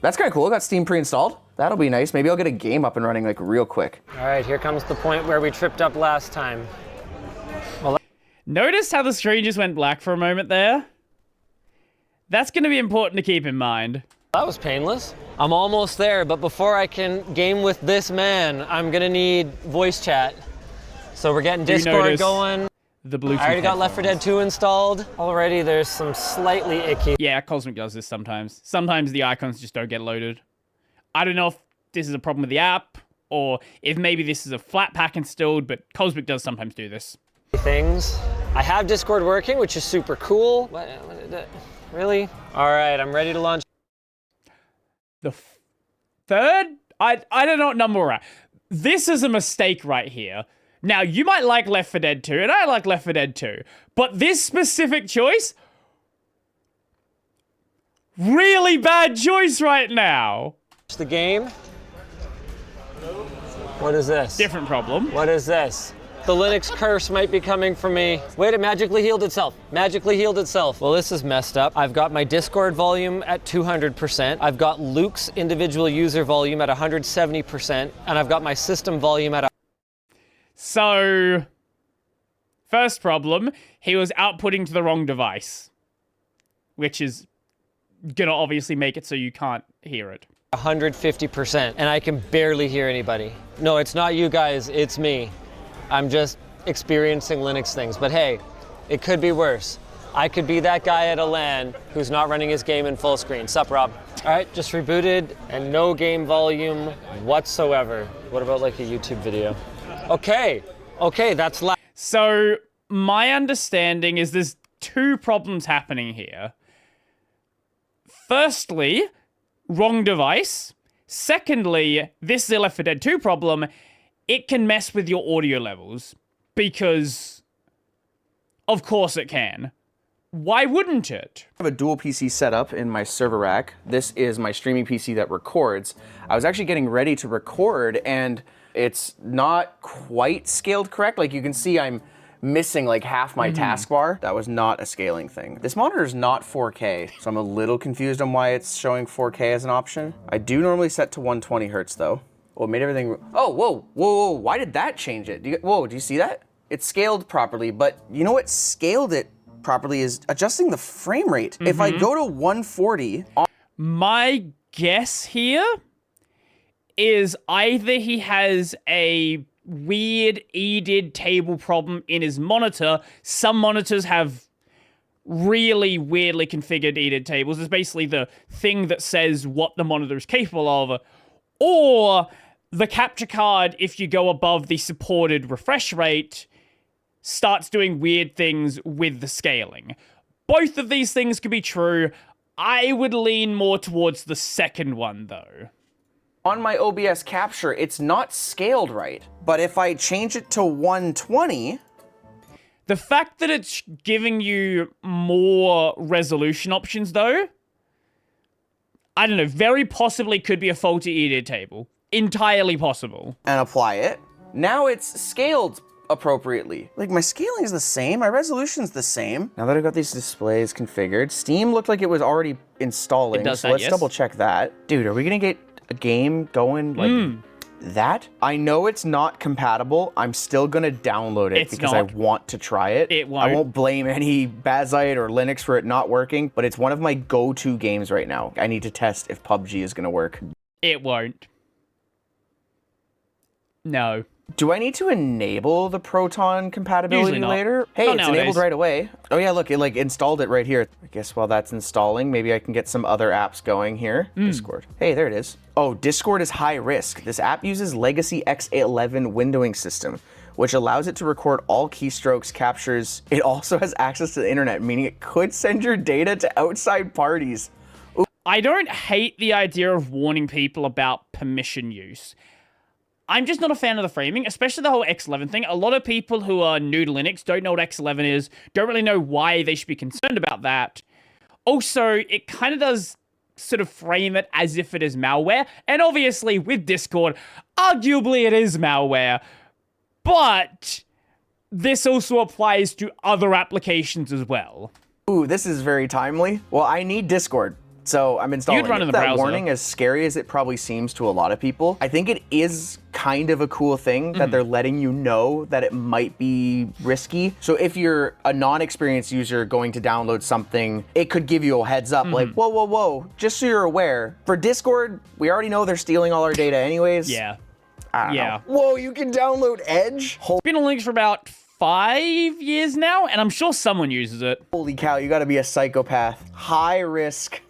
[SPEAKER 6] That's kind of cool. Got Steam pre-installed. That'll be nice. Maybe I'll get a game up and running like real quick.
[SPEAKER 2] All right, here comes the point where we tripped up last time.
[SPEAKER 1] Notice how the screen just went black for a moment there? That's going to be important to keep in mind.
[SPEAKER 2] That was painless. I'm almost there, but before I can game with this man, I'm gonna need voice chat. So we're getting Discord going.
[SPEAKER 1] The Bluetooth.
[SPEAKER 2] I already got Left 4 Dead 2 installed. Already there's some slightly icky.
[SPEAKER 1] Yeah, Cosmic does this sometimes. Sometimes the icons just don't get loaded. I don't know if this is a problem with the app, or if maybe this is a flat pack installed, but Cosmic does sometimes do this.
[SPEAKER 2] Things. I have Discord working, which is super cool. Really? All right, I'm ready to launch.
[SPEAKER 1] The third? I don't know what number we're at. This is a mistake right here. Now, you might like Left 4 Dead 2, and I like Left 4 Dead 2, but this specific choice, really bad choice right now.
[SPEAKER 2] The game. What is this?
[SPEAKER 1] Different problem.
[SPEAKER 2] What is this? The Linux curse might be coming for me. Wait, it magically healed itself. Magically healed itself. Well, this is messed up. I've got my Discord volume at 200%. I've got Luke's individual user volume at 170%. And I've got my system volume at
[SPEAKER 1] So, first problem, he was outputting to the wrong device, which is gonna obviously make it so you can't hear it.
[SPEAKER 2] 150%. And I can barely hear anybody. No, it's not you guys, it's me. I'm just experiencing Linux things, but hey, it could be worse. I could be that guy at a LAN who's not running his game in full screen. Sup, Rob? All right, just rebooted and no game volume whatsoever. What about like a YouTube video? Okay, that's loud.
[SPEAKER 1] So, my understanding is there's two problems happening here. Firstly, wrong device. Secondly, this is a Left 4 Dead 2 problem. It can mess with your audio levels, because of course it can. Why wouldn't it?
[SPEAKER 6] I have a dual PC set up in my server rack. This is my streaming PC that records. I was actually getting ready to record, and it's not quite scaled correct. Like you can see I'm missing like half my taskbar. That was not a scaling thing. This monitor is not 4K, so I'm a little confused on why it's showing 4K as an option. I do normally set to 120 Hertz though. Oh, it made everything... Oh, whoa, why did that change it? Do you see that? It's scaled properly, but you know what scaled it properly is adjusting the frame rate. If I go to 140...
[SPEAKER 1] My guess here is either he has a weird EDID table problem in his monitor. Some monitors have really weirdly configured EDID tables. It's basically the thing that says what the monitor is capable of. Or the capture card, if you go above the supported refresh rate, starts doing weird things with the scaling. Both of these things could be true. I would lean more towards the second one, though.
[SPEAKER 6] On my OBS capture, it's not scaled right. But if I change it to 120...
[SPEAKER 1] The fact that it's giving you more resolution options, though, I don't know, very possibly could be a faulty EDID table. Entirely possible.
[SPEAKER 6] And apply it. Now it's scaled appropriately. Like my scaling is the same, my resolution's the same. Now that I've got these displays configured, Steam looked like it was already installing.
[SPEAKER 1] It does
[SPEAKER 6] so
[SPEAKER 1] that,
[SPEAKER 6] let's
[SPEAKER 1] yes.
[SPEAKER 6] double check that. Dude, are we gonna get a game going like that? I know it's not compatible. I'm still gonna download it because I want to try it.
[SPEAKER 1] It won't.
[SPEAKER 6] I won't blame any Bazite or Linux for it not working, but it's one of my go-to games right now. I need to test if PUBG is gonna work.
[SPEAKER 1] It won't. No.
[SPEAKER 6] Do I need to enable the Proton compatibility
[SPEAKER 1] Usually not.
[SPEAKER 6] later? Hey,
[SPEAKER 1] Not
[SPEAKER 6] it's
[SPEAKER 1] nowadays.
[SPEAKER 6] enabled right away. Oh yeah, look, it like installed it right here. I guess while that's installing, maybe I can get some other apps going here. Discord. Hey, there it is. Oh, Discord is high risk. This app uses legacy X11 windowing system, which allows it to record all keystrokes, captures. It also has access to the internet, meaning it could send your data to outside parties.
[SPEAKER 1] I don't hate the idea of warning people about permission use. I'm just not a fan of the framing, especially the whole X11 thing. A lot of people who are new to Linux don't know what X11 is, don't really know why they should be concerned about that. Also, it kind of does sort of frame it as if it is malware. And obviously, with Discord, arguably it is malware. But this also applies to other applications as well.
[SPEAKER 6] Ooh, this is very timely. Well, I need Discord. So I'm installing
[SPEAKER 1] You'd run in the
[SPEAKER 6] that
[SPEAKER 1] browser.
[SPEAKER 6] warning, as scary as it probably seems to a lot of people. I think it is kind of a cool thing that they're letting you know that it might be risky. So if you're a non-experienced user going to download something, it could give you a heads up like, whoa, whoa, whoa, just so you're aware. For Discord, we already know they're stealing all our data anyways.
[SPEAKER 1] Yeah.
[SPEAKER 6] I don't
[SPEAKER 1] Yeah.
[SPEAKER 6] know. Whoa, you can download Edge?
[SPEAKER 1] It's been on Linux for about 5 years now, and I'm sure someone uses it.
[SPEAKER 6] Holy cow, you gotta be a psychopath. High risk.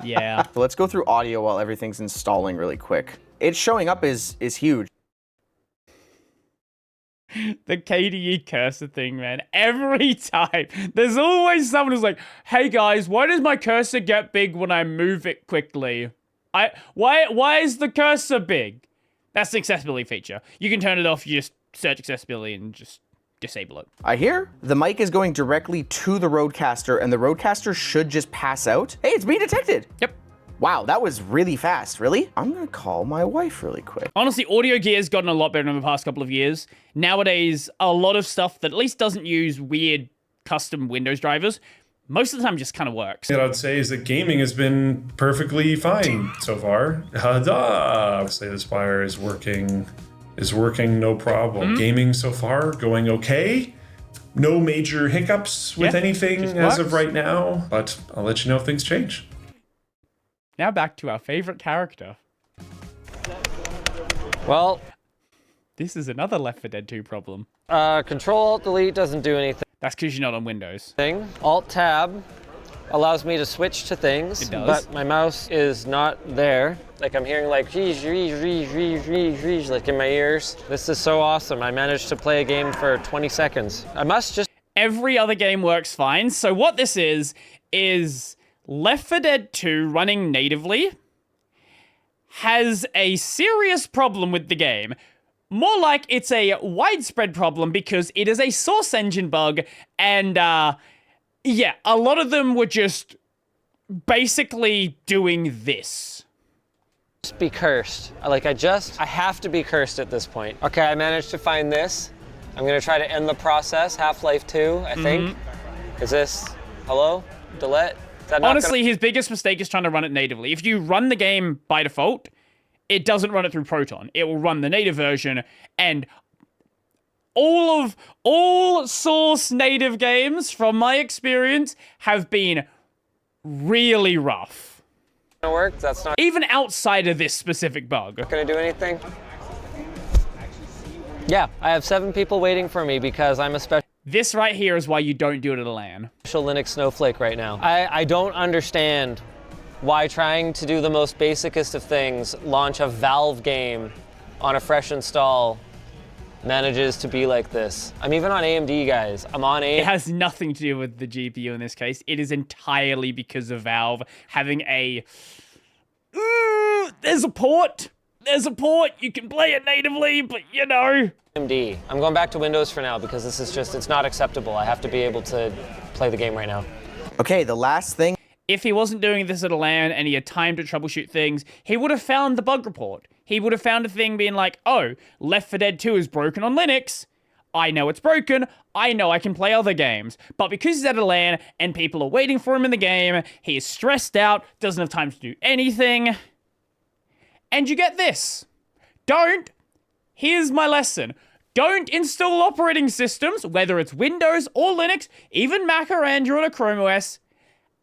[SPEAKER 1] Yeah.
[SPEAKER 6] So let's go through audio while everything's installing really quick. It's showing up is huge.
[SPEAKER 1] The KDE cursor thing, man. Every time, there's always someone who's like, hey guys, why does my cursor get big when I move it quickly? Why is the cursor big? That's the accessibility feature. You can turn it off, you just search accessibility and just disable it.
[SPEAKER 6] I hear the mic is going directly to the Rodecaster, and the Rodecaster should just pass out. Hey, it's being detected.
[SPEAKER 1] Yep.
[SPEAKER 6] Wow, that was really fast. Really? I'm gonna call my wife really quick.
[SPEAKER 1] Honestly, audio gear has gotten a lot better in the past couple of years. Nowadays, a lot of stuff that at least doesn't use weird custom Windows drivers, most of the time just kind of works.
[SPEAKER 8] What I'd say is that gaming has been perfectly fine so far. Obviously, the Spire is working no problem. Gaming so far going okay. No major hiccups with anything as of right now, but I'll let you know if things change.
[SPEAKER 1] Now back to our favorite character.
[SPEAKER 2] Well,
[SPEAKER 1] This is another Left 4 Dead 2 problem.
[SPEAKER 2] Control-Alt-Delete doesn't do anything.
[SPEAKER 1] That's because you're not on Windows.
[SPEAKER 2] Alt-Tab allows me to switch to things,
[SPEAKER 1] It does.
[SPEAKER 2] but my mouse is not there. Like I'm hearing like like in my ears. This is so awesome. I managed to play a game for 20 seconds. I must just
[SPEAKER 1] Every other game works fine. So what this is Left 4 Dead 2 running natively has a serious problem with the game. More like it's a widespread problem because it is a source engine bug, and yeah, a lot of them were just basically doing this.
[SPEAKER 2] be cursed. I have to be cursed at this point. Okay, I managed to find this. I'm gonna try to end the process. Half-Life 2, I think. Is this, hello? Delete? Is that not
[SPEAKER 1] Honestly, his biggest mistake is trying to run it natively. If you run the game by default, it doesn't run it through Proton. It will run the native version, and all source native games, from my experience, have been really rough.
[SPEAKER 2] gonna work? That's not
[SPEAKER 1] Even outside of this specific bug.
[SPEAKER 2] gonna do anything? Yeah, I have 7 people waiting for me because I'm a special
[SPEAKER 1] This right here is why you don't do it at a LAN.
[SPEAKER 2] Linux snowflake right now. I don't understand why trying to do the most basicest of things, launch a Valve game on a fresh install, manages to be like this. I'm even on AMD, guys. I'm on AMD.
[SPEAKER 1] It has nothing to do with the GPU in this case. It is entirely because of Valve having a... there's a port. There's a port. You can play it natively, but you know...
[SPEAKER 2] AMD. I'm going back to Windows for now because this is just, it's not acceptable. I have to be able to play the game right now.
[SPEAKER 6] Okay, the last thing.
[SPEAKER 1] If he wasn't doing this at a LAN and he had time to troubleshoot things, he would have found the bug report. He would have found a thing being like, oh, Left 4 Dead 2 is broken on Linux. I know it's broken. I know I can play other games. But because he's at a LAN and people are waiting for him in the game, he is stressed out, doesn't have time to do anything. And you get this. Here's my lesson. Don't install operating systems, whether it's Windows or Linux, even Mac or Android or Chrome OS,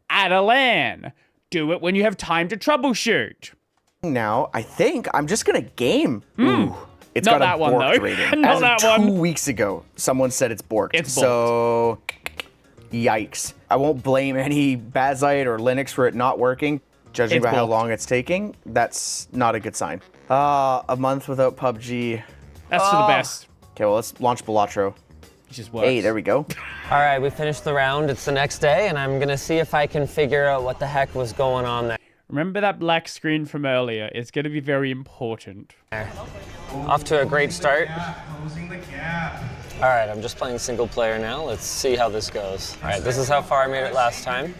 [SPEAKER 1] at a LAN. Do it when you have time to troubleshoot.
[SPEAKER 6] Now, I think I'm just gonna game. Ooh, it's
[SPEAKER 1] Not
[SPEAKER 6] got a
[SPEAKER 1] that one,
[SPEAKER 6] borked
[SPEAKER 1] though.
[SPEAKER 6] rating.
[SPEAKER 1] Not
[SPEAKER 6] As
[SPEAKER 1] that
[SPEAKER 6] of 2
[SPEAKER 1] one.
[SPEAKER 6] weeks ago, someone said it's borked.
[SPEAKER 1] It's
[SPEAKER 6] So, yikes. I won't blame any Bazite or Linux for it not working. Judging
[SPEAKER 1] It's
[SPEAKER 6] by how
[SPEAKER 1] borked.
[SPEAKER 6] long it's taking, that's not a good sign. A month without PUBG.
[SPEAKER 1] That's for the best.
[SPEAKER 6] Okay, well, let's launch Balatro.
[SPEAKER 1] It just works.
[SPEAKER 6] Hey, there we go.
[SPEAKER 2] All right, we finished the round. It's the next day, and I'm gonna see if I can figure out what the heck was going on there.
[SPEAKER 1] Remember that black screen from earlier? It's going to be very important.
[SPEAKER 2] Off to a great start. All right, I'm just playing single player now. Let's see how this goes. All right, this is how far I made it last time.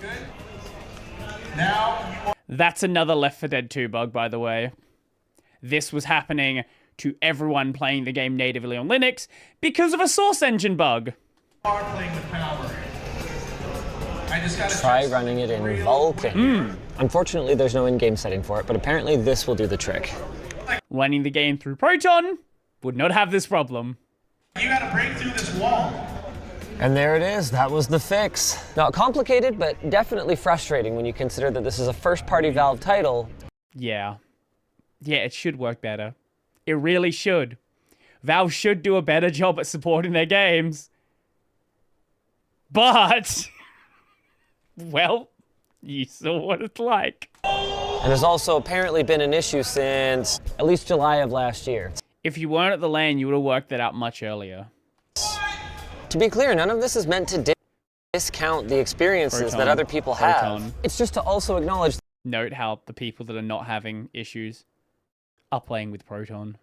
[SPEAKER 1] That's another Left 4 Dead 2 bug, by the way. This was happening to everyone playing the game natively on Linux because of a source engine bug.
[SPEAKER 2] Try running it in Vulkan. Unfortunately, there's no in-game setting for it, but apparently this will do the trick.
[SPEAKER 1] Running the game through Proton would not have this problem.
[SPEAKER 9] You gotta break through this wall.
[SPEAKER 2] And there it is, that was the fix. Not complicated, but definitely frustrating when you consider that this is a first-party Valve title.
[SPEAKER 1] Yeah. Yeah, it should work better. It really should. Valve should do a better job at supporting their games. But, well, you saw what it's like.
[SPEAKER 2] And has also apparently been an issue since at least July of last year.
[SPEAKER 1] If you weren't at the LAN, you would have worked that out much earlier.
[SPEAKER 2] To be clear, none of this is meant to discount the experiences that other people have. It's just to also acknowledge.
[SPEAKER 1] Note how the people that are not having issues are playing with Proton.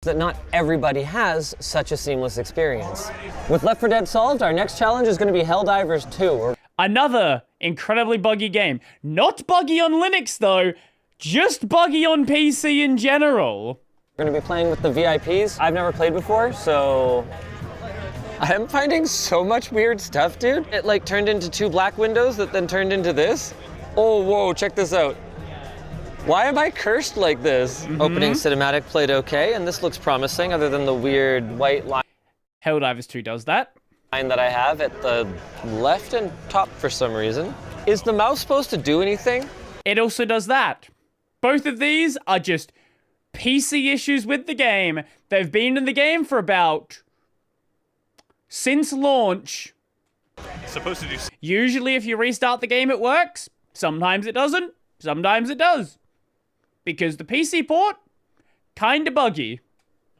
[SPEAKER 2] That not everybody has such a seamless experience. With Left 4 Dead solved, our next challenge is going to be Helldivers 2.
[SPEAKER 1] Another incredibly buggy game. Not buggy on Linux though, just buggy on PC in general.
[SPEAKER 2] We're going to be playing with the VIPs. I've never played before, so I'm finding so much weird stuff, dude. It like turned into 2 black windows that then turned into this. Oh, whoa, check this out. Why am I cursed like this? Opening cinematic played okay, and this looks promising other than the weird white line
[SPEAKER 1] Helldivers 2 does that.
[SPEAKER 2] that I have at the left and top for some reason. Is the mouse supposed to do anything?
[SPEAKER 1] It also does that. Both of these are just PC issues with the game. They've been in the game for about... since launch.
[SPEAKER 9] Supposed to do
[SPEAKER 1] Usually if you restart the game it works. Sometimes it doesn't. Sometimes it does. Because the PC port, kinda buggy.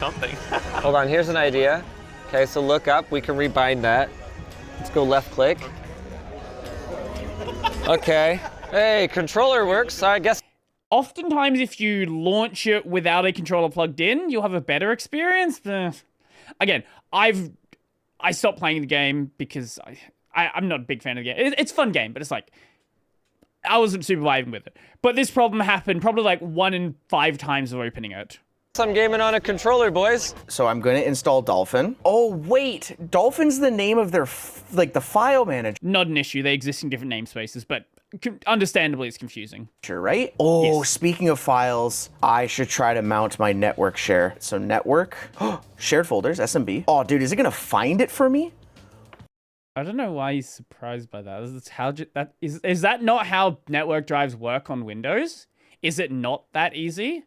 [SPEAKER 9] something.
[SPEAKER 2] Hold on, here's an idea. Okay, so look up, we can rebind that. Let's go left click. Okay. Hey, controller works, so I guess.
[SPEAKER 1] Oftentimes if you launch it without a controller plugged in, you'll have a better experience. Again, I stopped playing the game because I'm not a big fan of the game. It's a fun game, but it's like, I wasn't super vibing with it. But this problem happened probably like 1 in 5 times of opening it.
[SPEAKER 2] I'm gaming on a controller, boys.
[SPEAKER 6] So I'm going to install Dolphin. Oh, wait. Dolphin's the name of their, the file manager,
[SPEAKER 1] Not an issue. They exist in different namespaces, but understandably it's confusing.
[SPEAKER 6] right? Oh,
[SPEAKER 1] Yes.
[SPEAKER 6] Speaking of files, I should try to mount my network share. So network, shared folders, SMB. Oh, dude, is it going to find it for me?
[SPEAKER 1] I don't know why he's surprised by that. Is that not how network drives work on Windows? Is it not that easy?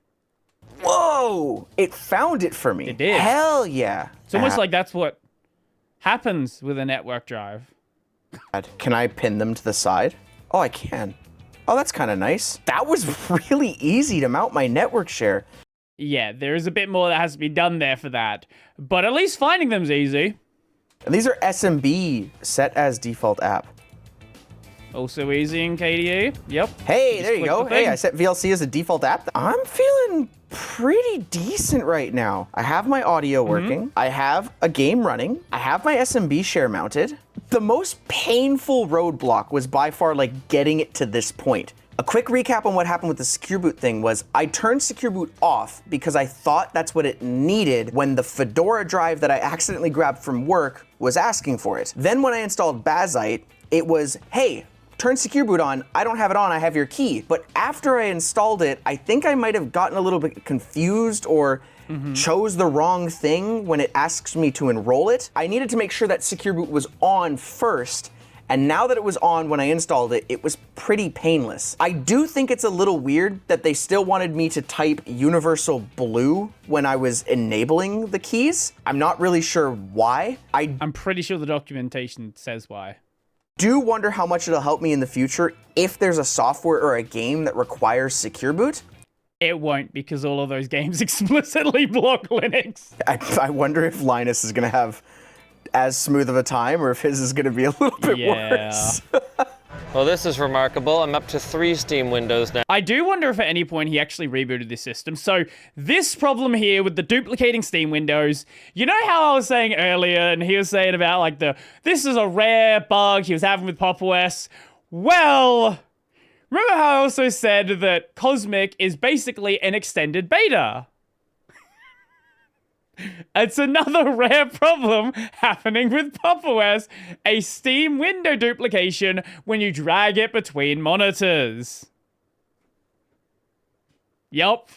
[SPEAKER 6] Whoa! It found it for me.
[SPEAKER 1] It did.
[SPEAKER 6] Hell yeah.
[SPEAKER 1] It's almost like that's what happens with a network drive.
[SPEAKER 6] Can I pin them to the side? Oh, I can. Oh, that's kind of nice. That was really easy to mount my network share.
[SPEAKER 1] Yeah, there is a bit more that has to be done there for that. But at least finding them's easy.
[SPEAKER 6] And these are SMB, set as default app.
[SPEAKER 1] Also easy in KDE. Yep.
[SPEAKER 6] Hey, there you
[SPEAKER 1] click
[SPEAKER 6] go.
[SPEAKER 1] the
[SPEAKER 6] Hey,
[SPEAKER 1] thing.
[SPEAKER 6] I set VLC as a default app. I'm feeling pretty decent right now. I have my audio working. I have a game running. I have my SMB share mounted. The most painful roadblock was by far like getting it to this point. A quick recap on what happened with the Secure Boot thing was I turned Secure Boot off because I thought that's what it needed when the Fedora drive that I accidentally grabbed from work was asking for it. Then when I installed Bazite, it was, hey, turn Secure Boot on. I don't have it on, I have your key. But after I installed it, I think I might have gotten a little bit confused or chose the wrong thing when it asks me to enroll it. I needed to make sure that Secure Boot was on first. And now that it was on when I installed it, it was pretty painless. I do think it's a little weird that they still wanted me to type Universal Blue when I was enabling the keys. I'm not really sure why.
[SPEAKER 1] I'm pretty sure the documentation says why.
[SPEAKER 6] Do wonder how much it'll help me in the future if there's a software or a game that requires Secure Boot.
[SPEAKER 1] It won't, because all of those games explicitly block Linux.
[SPEAKER 6] I wonder if Linus is gonna have as smooth of a time or if his is gonna be a little bit worse.
[SPEAKER 2] Well, this is remarkable. I'm up to 3 Steam windows now.
[SPEAKER 1] I do wonder if at any point he actually rebooted this system. So this problem here with the duplicating Steam windows, you know how I was saying earlier, and he was saying about like this is a rare bug he was having with PopOS. Well, remember how I also said that Cosmic is basically an extended beta? It's another rare problem happening with PopOS, a Steam window duplication when you drag it between monitors. Yup.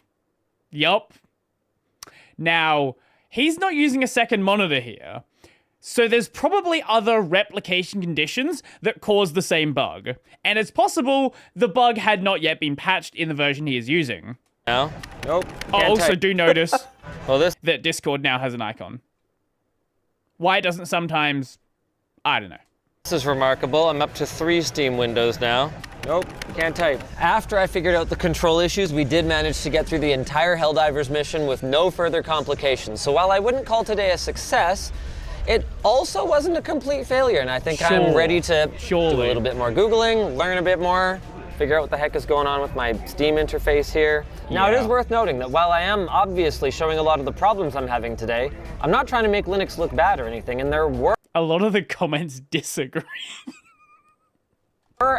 [SPEAKER 1] Now, he's not using a second monitor here, so there's probably other replication conditions that cause the same bug. And it's possible the bug had not yet been patched in the version he is using.
[SPEAKER 2] No? Nope.
[SPEAKER 1] Also do notice
[SPEAKER 2] Well,
[SPEAKER 1] that Discord now has an icon. Why it doesn't sometimes, I don't know.
[SPEAKER 2] This is remarkable. I'm up to 3 Steam windows now. Nope, can't type. After I figured out the control issues, we did manage to get through the entire Helldivers mission with no further complications. So while I wouldn't call today a success, it also wasn't a complete failure, and I think I'm ready to do a little bit more Googling, learn a bit more, figure out what the heck is going on with my Steam interface here. Now, it is worth noting that while I am obviously showing a lot of the problems I'm having today, I'm not trying to make Linux look bad or anything, and there were
[SPEAKER 1] a lot of the comments disagree.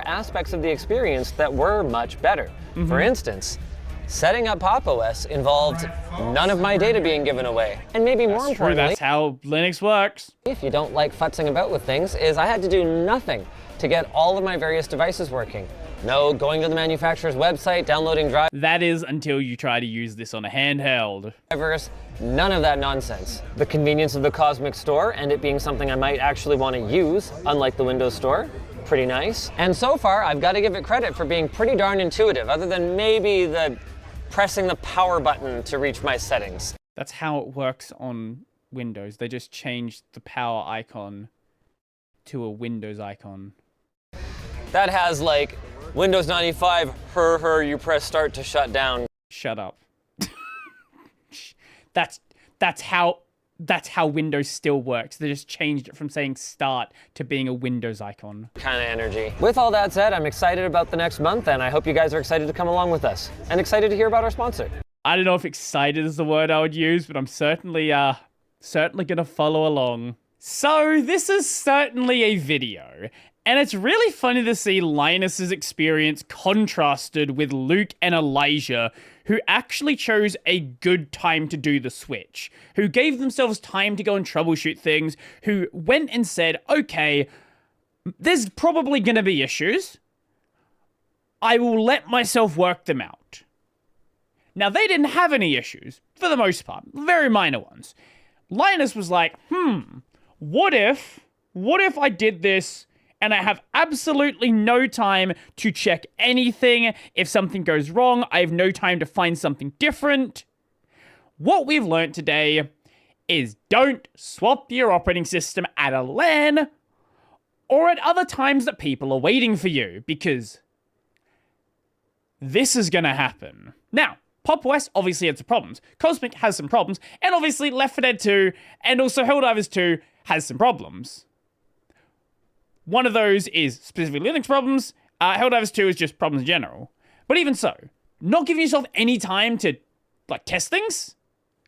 [SPEAKER 2] aspects of the experience that were much better. For instance, setting up PopOS involved none of my data being given away. And maybe more importantly,
[SPEAKER 1] That's how Linux works.
[SPEAKER 2] if you don't like futzing about with things, is I had to do nothing to get all of my various devices working. No going to the manufacturer's website, downloading
[SPEAKER 1] That is until you try to use this on a handheld.
[SPEAKER 2] drivers, none of that nonsense. The convenience of the Cosmic Store and it being something I might actually want to use, unlike the Windows Store, pretty nice. And so far, I've got to give it credit for being pretty darn intuitive, other than maybe the pressing the power button to reach my settings.
[SPEAKER 1] That's how it works on Windows. They just changed the power icon to a Windows icon.
[SPEAKER 2] That has like Windows 95, you press start to shut down.
[SPEAKER 1] Shut up. That's how Windows still works. They just changed it from saying start to being a Windows icon.
[SPEAKER 2] Kind of energy. With all that said, I'm excited about the next month, and I hope you guys are excited to come along with us, and excited to hear about our sponsor.
[SPEAKER 1] I don't know if excited is the word I would use, but I'm certainly gonna follow along. So this is certainly a video, and it's really funny to see Linus's experience contrasted with Luke and Elijah, who actually chose a good time to do the switch, who gave themselves time to go and troubleshoot things, who went and said, okay, there's probably going to be issues. I will let myself work them out. Now, they didn't have any issues, for the most part, very minor ones. Linus was like, what if I did this and I have absolutely no time to check anything? If something goes wrong, I have no time to find something different. What we've learned today is don't swap your operating system at a LAN or at other times that people are waiting for you, because this is going to happen. Now, PopOS obviously had some problems. Cosmic has some problems. And obviously Left 4 Dead 2 and also Helldivers 2 has some problems. One of those is specifically Linux problems. Helldivers 2 is just problems in general. But even so, not giving yourself any time to test things?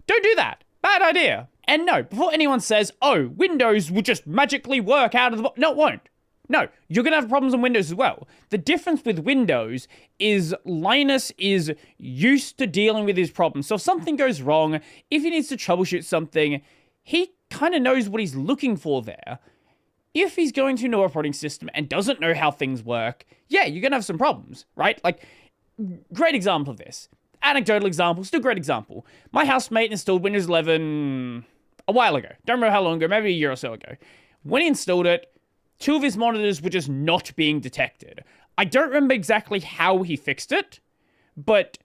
[SPEAKER 1] Don't do that. Bad idea. And no, before anyone says, oh, Windows will just magically work out of the box. No, it won't. No, you're going to have problems on Windows as well. The difference with Windows is Linus is used to dealing with his problems. So if something goes wrong, if he needs to troubleshoot something, he kind of knows what he's looking for there. If he's going to a new operating system and doesn't know how things work, yeah, you're going to have some problems, right? Great example of this. Anecdotal example, still great example. My housemate installed Windows 11 a while ago. Don't remember how long ago, maybe a year or so ago. When he installed it, 2 of his monitors were just not being detected. I don't remember exactly how he fixed it, but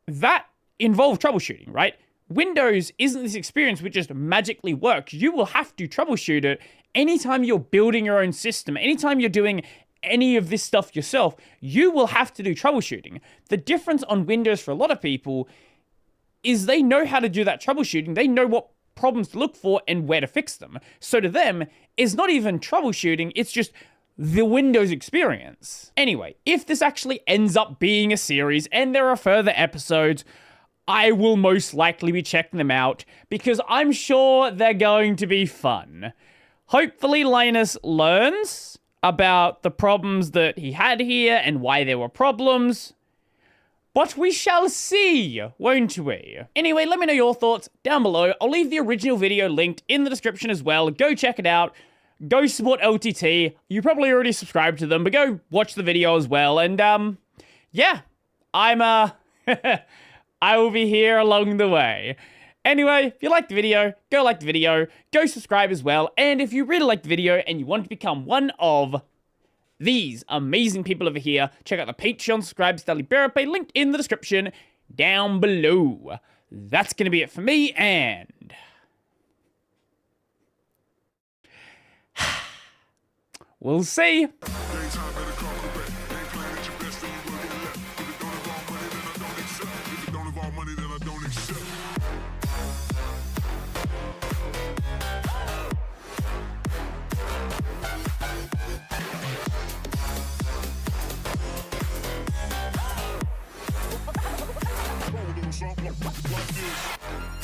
[SPEAKER 1] that involved troubleshooting, right? Windows isn't this experience which just magically works. You will have to troubleshoot it anytime you're building your own system, anytime you're doing any of this stuff yourself, you will have to do troubleshooting. The difference on Windows for a lot of people is they know how to do that troubleshooting. They know what problems to look for and where to fix them. So to them, it's not even troubleshooting, it's just the Windows experience. Anyway, if this actually ends up being a series and there are further episodes, I will most likely be checking them out because I'm sure they're going to be fun. Hopefully Linus learns about the problems that he had here and why there were problems. But we shall see, won't we? Anyway, let me know your thoughts down below. I'll leave the original video linked in the description as well. Go check it out. Go support LTT. You probably already subscribed to them, but go watch the video as well. And, yeah, I will be here along the way. Anyway, if you liked the video, go like the video. Go subscribe as well. And if you really liked the video and you want to become one of these amazing people over here, check out the Patreon subscribes, Daily Bearer Pay, linked in the description down below. That's going to be it for me, and we'll see.
[SPEAKER 10] Something like this.